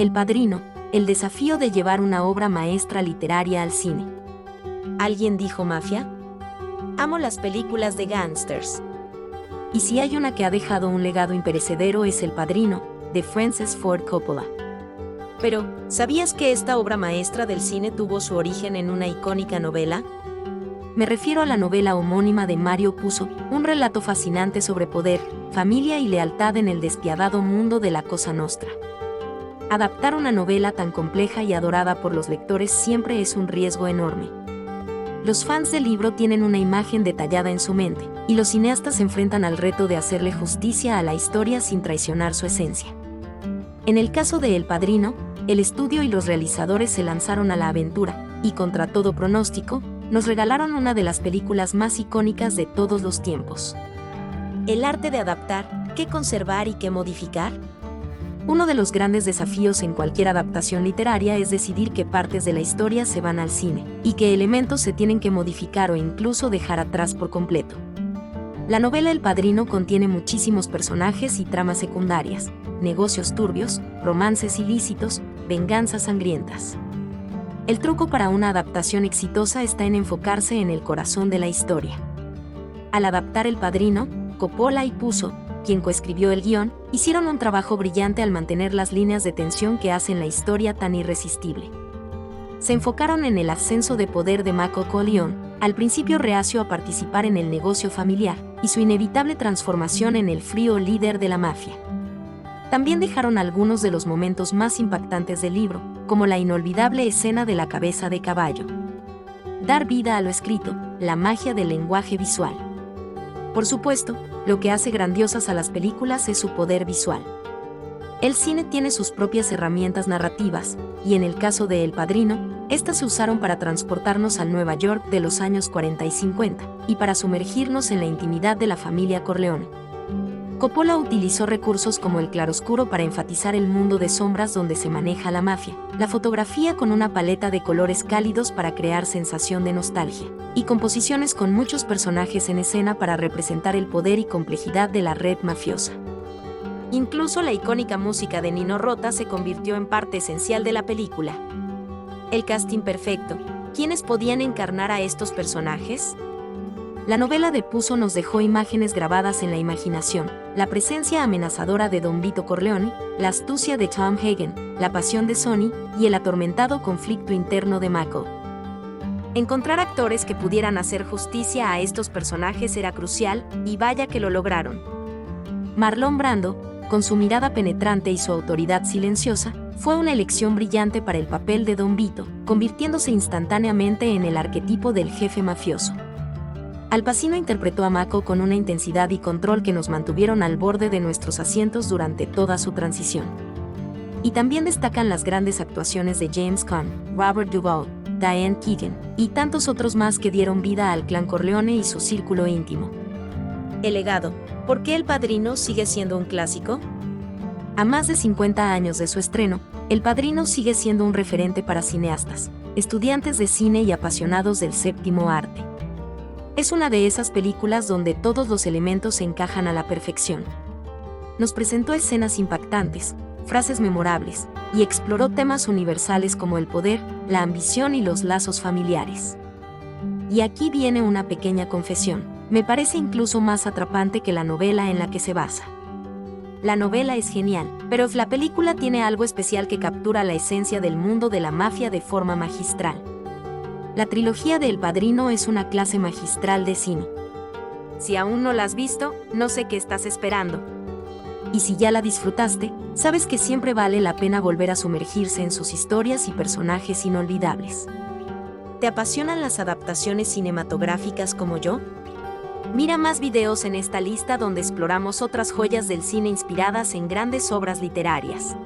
El Padrino, el desafío de llevar una obra maestra literaria al cine. ¿Alguien dijo mafia? Amo las películas de gángsters. Y si hay una que ha dejado un legado imperecedero es El Padrino, de Francis Ford Coppola. Pero, ¿sabías que esta obra maestra del cine tuvo su origen en una icónica novela? Me refiero a la novela homónima de Mario Puzo, un relato fascinante sobre poder, familia y lealtad en el despiadado mundo de la Cosa Nostra. Adaptar una novela tan compleja y adorada por los lectores siempre es un riesgo enorme. Los fans del libro tienen una imagen detallada en su mente, y los cineastas se enfrentan al reto de hacerle justicia a la historia sin traicionar su esencia. En el caso de El Padrino, el estudio y los realizadores se lanzaron a la aventura, y contra todo pronóstico, nos regalaron una de las películas más icónicas de todos los tiempos. El arte de adaptar, ¿qué conservar y qué modificar? Uno de los grandes desafíos en cualquier adaptación literaria es decidir qué partes de la historia se van al cine, y qué elementos se tienen que modificar o incluso dejar atrás por completo. La novela El Padrino contiene muchísimos personajes y tramas secundarias, negocios turbios, romances ilícitos, venganzas sangrientas. El truco para una adaptación exitosa está en enfocarse en el corazón de la historia. Al adaptar El Padrino, Coppola y Puzo, quien coescribió el guión, hicieron un trabajo brillante al mantener las líneas de tensión que hacen la historia tan irresistible. Se enfocaron en el ascenso de poder de Michael Corleone, al principio reacio a participar en el negocio familiar, y su inevitable transformación en el frío líder de la mafia. También dejaron algunos de los momentos más impactantes del libro, como la inolvidable escena de la cabeza de caballo. Dar vida a lo escrito, la magia del lenguaje visual. Por supuesto, lo que hace grandiosas a las películas es su poder visual. El cine tiene sus propias herramientas narrativas, y en el caso de El Padrino, estas se usaron para transportarnos al Nueva York de los años 40 y 50, y para sumergirnos en la intimidad de la familia Corleone. Coppola utilizó recursos como el claroscuro para enfatizar el mundo de sombras donde se maneja la mafia, la fotografía con una paleta de colores cálidos para crear sensación de nostalgia, y composiciones con muchos personajes en escena para representar el poder y complejidad de la red mafiosa. Incluso la icónica música de Nino Rota se convirtió en parte esencial de la película. El casting perfecto. ¿Quiénes podían encarnar a estos personajes? La novela de Puzo nos dejó imágenes grabadas en la imaginación, la presencia amenazadora de Don Vito Corleone, la astucia de Tom Hagen, la pasión de Sonny y el atormentado conflicto interno de Michael. Encontrar actores que pudieran hacer justicia a estos personajes era crucial, y vaya que lo lograron. Marlon Brando, con su mirada penetrante y su autoridad silenciosa, fue una elección brillante para el papel de Don Vito, convirtiéndose instantáneamente en el arquetipo del jefe mafioso. Al Pacino interpretó a Mako con una intensidad y control que nos mantuvieron al borde de nuestros asientos durante toda su transición. Y también destacan las grandes actuaciones de James Caan, Robert Duvall, Diane Keegan, y tantos otros más que dieron vida al clan Corleone y su círculo íntimo. El legado. ¿Por qué El Padrino sigue siendo un clásico? A más de 50 años de su estreno, El Padrino sigue siendo un referente para cineastas, estudiantes de cine y apasionados del séptimo arte. Es una de esas películas donde todos los elementos se encajan a la perfección. Nos presentó escenas impactantes, frases memorables, y exploró temas universales como el poder, la ambición y los lazos familiares. Y aquí viene una pequeña confesión, me parece incluso más atrapante que la novela en la que se basa. La novela es genial, pero la película tiene algo especial que captura la esencia del mundo de la mafia de forma magistral. La trilogía de El Padrino es una clase magistral de cine. Si aún no la has visto, no sé qué estás esperando. Y si ya la disfrutaste, sabes que siempre vale la pena volver a sumergirse en sus historias y personajes inolvidables. ¿Te apasionan las adaptaciones cinematográficas como yo? Mira más videos en esta lista donde exploramos otras joyas del cine inspiradas en grandes obras literarias.